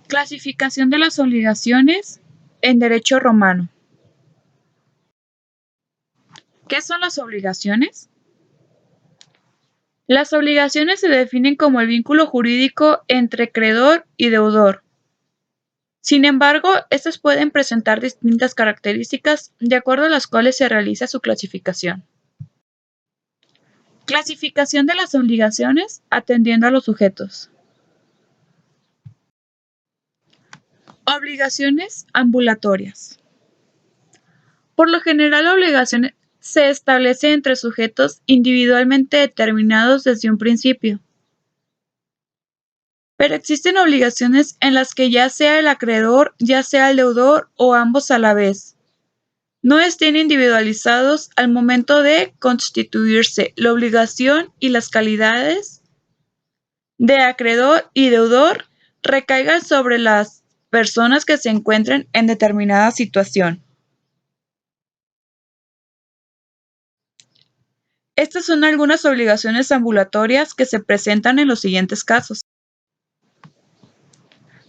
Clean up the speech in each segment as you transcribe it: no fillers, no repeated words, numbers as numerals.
Clasificación de las obligaciones en derecho romano. ¿Qué son las obligaciones? Las obligaciones se definen como el vínculo jurídico entre credor y deudor. Sin embargo, estas pueden presentar distintas características de acuerdo a las cuales se realiza su clasificación. Clasificación de las obligaciones atendiendo a los sujetos. Obligaciones ambulatorias. Por lo general, la obligación se establece entre sujetos individualmente determinados desde un principio. Pero existen obligaciones en las que ya sea el acreedor, ya sea el deudor o ambos a la vez, no estén individualizados al momento de constituirse la obligación y las calidades de acreedor y deudor recaigan sobre las personas que se encuentren en determinada situación. Estas son algunas obligaciones ambulatorias que se presentan en los siguientes casos.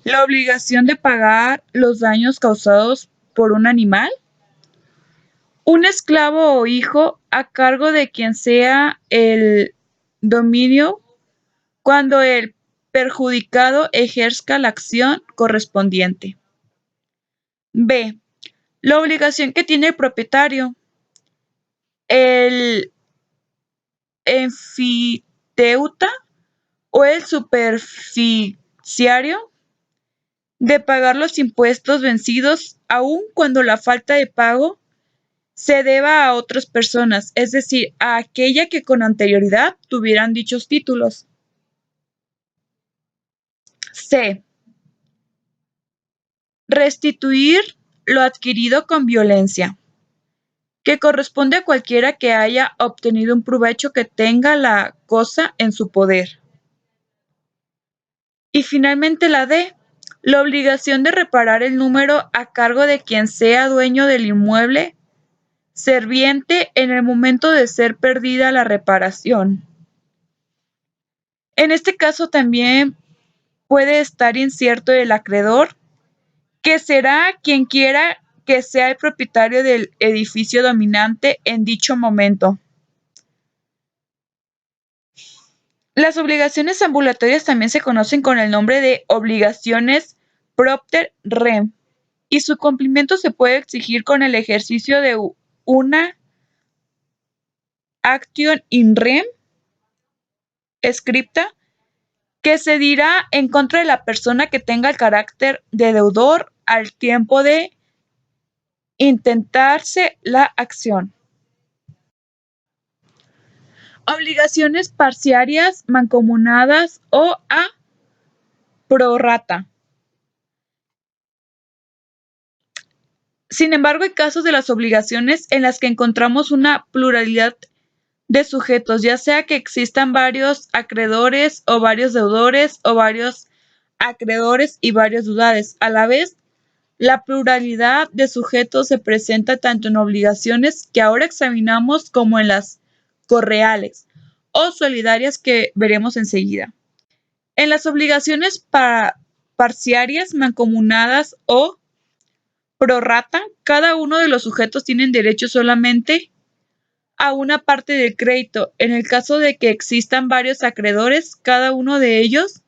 La obligación de pagar los daños causados por un animal, un esclavo o hijo a cargo de quien sea el dominio cuando el perjudicado ejerza la acción correspondiente. B. La obligación que tiene el propietario, el enfiteuta o el superficiario de pagar los impuestos vencidos aun cuando la falta de pago se deba a otras personas, es decir, a aquella que con anterioridad tuvieran dichos títulos. C. Restituir lo adquirido con violencia, que corresponde a cualquiera que haya obtenido un provecho que tenga la cosa en su poder. Y finalmente la D. La obligación de reparar el número a cargo de quien sea dueño del inmueble serviente en el momento de ser perdida la reparación. En este caso también puede estar incierto el acreedor, que será quien quiera que sea el propietario del edificio dominante en dicho momento. Las obligaciones ambulatorias también se conocen con el nombre de obligaciones propter rem, y su cumplimiento se puede exigir con el ejercicio de una action in rem scripta, que se dirá en contra de la persona que tenga el carácter de deudor al tiempo de intentarse la acción. Obligaciones parciarias, mancomunadas o a prorrata. Sin embargo, hay casos de las obligaciones en las que encontramos una pluralidad de sujetos, ya sea que existan varios acreedores o varios deudores o varios acreedores y varios deudores. A la vez, la pluralidad de sujetos se presenta tanto en obligaciones que ahora examinamos como en las correales o solidarias que veremos enseguida. En las obligaciones parciarias, mancomunadas o prorrata, cada uno de los sujetos tiene derecho solamente a una parte del crédito. En el caso de que existan varios acreedores, cada uno de ellos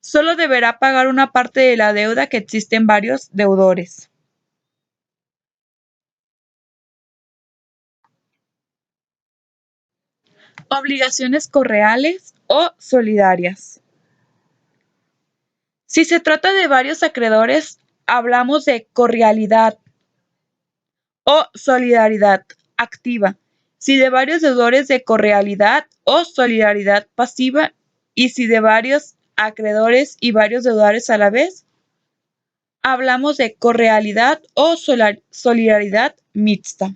solo deberá pagar una parte de la deuda que existen varios deudores. Obligaciones correales o solidarias. Si se trata de varios acreedores, hablamos de correalidad o solidaridad activa. Si de varios deudores, de correalidad o solidaridad pasiva. Y si de varios acreedores y varios deudores a la vez, hablamos de correalidad o solidaridad mixta.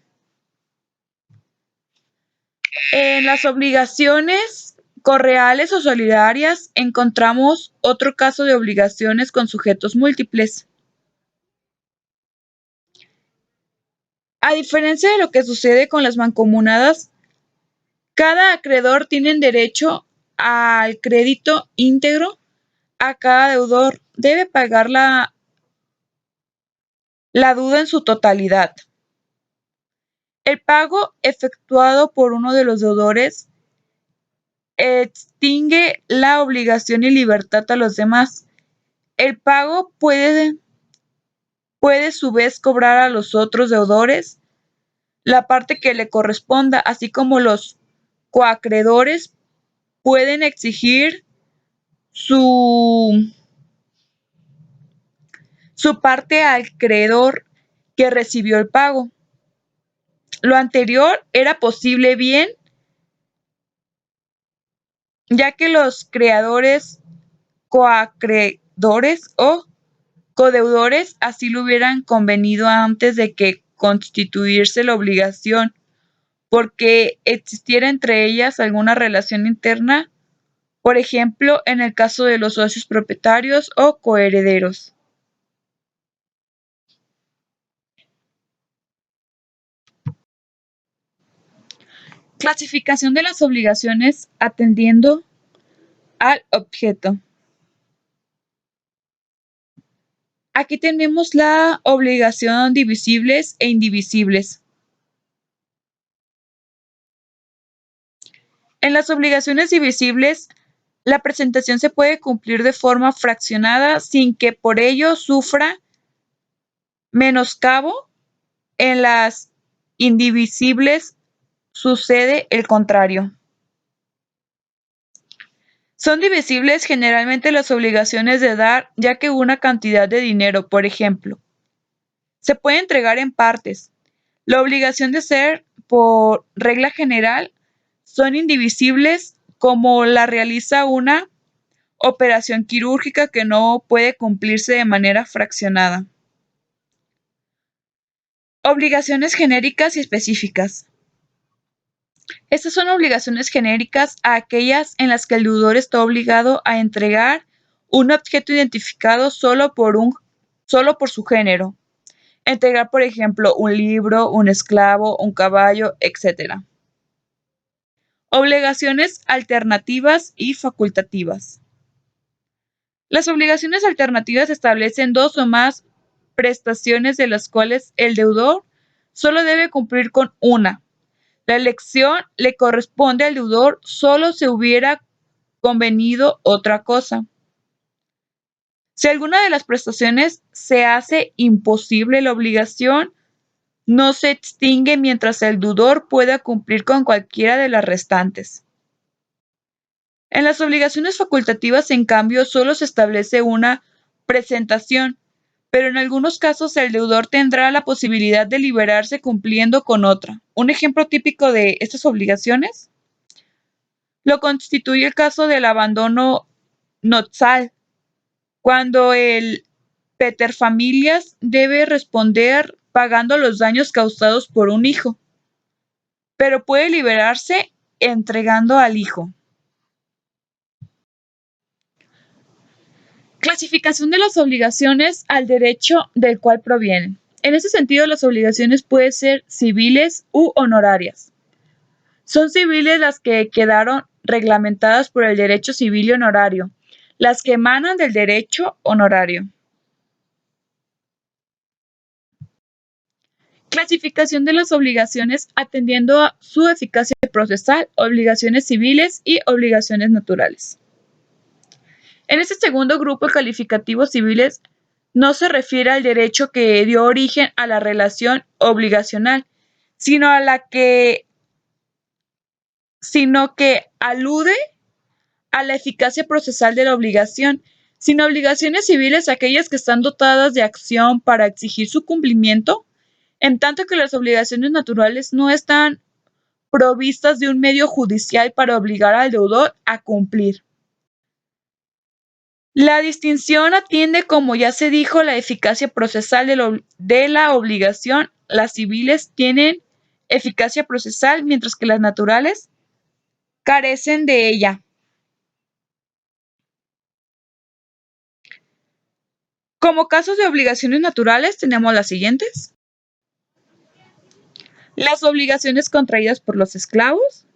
En las obligaciones correales o solidarias encontramos otro caso de obligaciones con sujetos múltiples. A diferencia de lo que sucede con las mancomunadas, cada acreedor tiene derecho al crédito íntegro a cada deudor debe pagar la deuda en su totalidad. El pago efectuado por uno de los deudores extingue la obligación y libertad a los demás. El pago puede a su vez cobrar a los otros deudores la parte que le corresponda, así como los coacreedores pueden exigir su parte al creedor que recibió el pago. Lo anterior era posible bien, ya que los creadores, coacreedores o codeudores así lo hubieran convenido antes de que constituirse la obligación, porque existiera entre ellas alguna relación interna, por ejemplo, en el caso de los socios propietarios o coherederos. Clasificación de las obligaciones atendiendo al objeto. Aquí tenemos la obligación divisibles e indivisibles. En las obligaciones divisibles, la presentación se puede cumplir de forma fraccionada sin que por ello sufra menoscabo. En las indivisibles sucede el contrario. Son divisibles generalmente las obligaciones de dar, ya que una cantidad de dinero, por ejemplo, se puede entregar en partes. La obligación de ser, por regla general, son indivisibles como la realiza una operación quirúrgica que no puede cumplirse de manera fraccionada. Obligaciones genéricas y específicas. Estas son obligaciones genéricas a aquellas en las que el deudor está obligado a entregar un objeto identificado solo por su género. Entregar, por ejemplo, un libro, un esclavo, un caballo, etc. Obligaciones alternativas y facultativas. Las obligaciones alternativas establecen dos o más prestaciones de las cuales el deudor solo debe cumplir con una. La elección le corresponde al deudor solo se hubiera convenido otra cosa. Si alguna de las prestaciones se hace imposible, la obligación no se extingue mientras el deudor pueda cumplir con cualquiera de las restantes. En las obligaciones facultativas, en cambio, solo se establece una presentación, pero en algunos casos el deudor tendrá la posibilidad de liberarse cumpliendo con otra. Un ejemplo típico de estas obligaciones lo constituye el caso del abandono nupcial, cuando el paterfamilias debe responder pagando los daños causados por un hijo, pero puede liberarse entregando al hijo. Clasificación de las obligaciones al derecho del cual provienen. En ese sentido, las obligaciones pueden ser civiles u honorarias. Son civiles las que quedaron reglamentadas por el derecho civil y honorario, las que emanan del derecho honorario. Clasificación de las obligaciones atendiendo a su eficacia procesal, obligaciones civiles y obligaciones naturales. En este segundo grupo calificativo civiles no se refiere al derecho que dio origen a la relación obligacional, sino que alude a la eficacia procesal de la obligación. Sin obligaciones civiles, aquellas que están dotadas de acción para exigir su cumplimiento, en tanto que las obligaciones naturales no están provistas de un medio judicial para obligar al deudor a cumplir. La distinción atiende, como ya se dijo, la eficacia procesal de la obligación. Las civiles tienen eficacia procesal, mientras que las naturales carecen de ella. Como casos de obligaciones naturales tenemos las siguientes. Las obligaciones contraídas por los esclavos,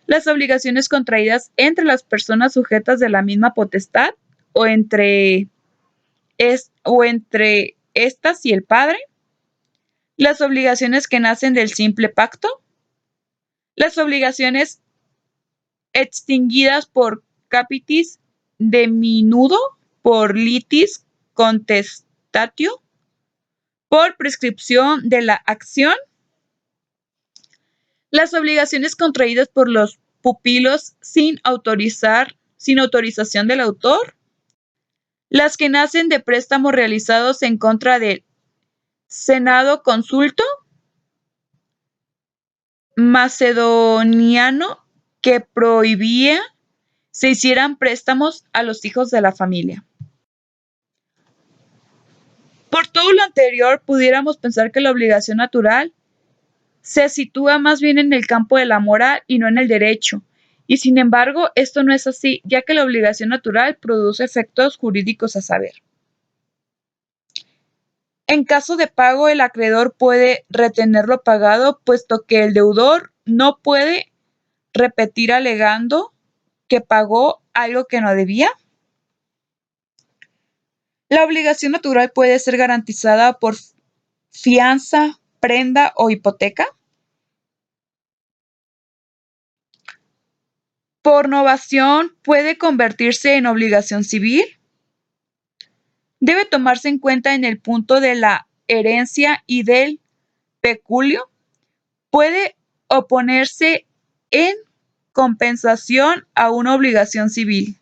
las obligaciones contraídas entre las personas sujetas de la misma potestad o entre estas y el padre, las obligaciones que nacen del simple pacto, las obligaciones extinguidas por capitis de minudo, por litis contestatio, por prescripción de la acción, las obligaciones contraídas por los pupilos sin autorización del autor, las que nacen de préstamos realizados en contra del Senado consulto macedoniano que prohibía se hicieran préstamos a los hijos de la familia. Por todo lo anterior, pudiéramos pensar que la obligación natural se sitúa más bien en el campo de la moral y no en el derecho. Y sin embargo, esto no es así, ya que la obligación natural produce efectos jurídicos a saber. En caso de pago, el acreedor puede retener lo pagado, puesto que el deudor no puede repetir alegando que pagó algo que no debía. La obligación natural puede ser garantizada por fianza, prenda o hipoteca. Por novación puede convertirse en obligación civil. Debe tomarse en cuenta en el punto de la herencia y del peculio. Puede oponerse en compensación a una obligación civil.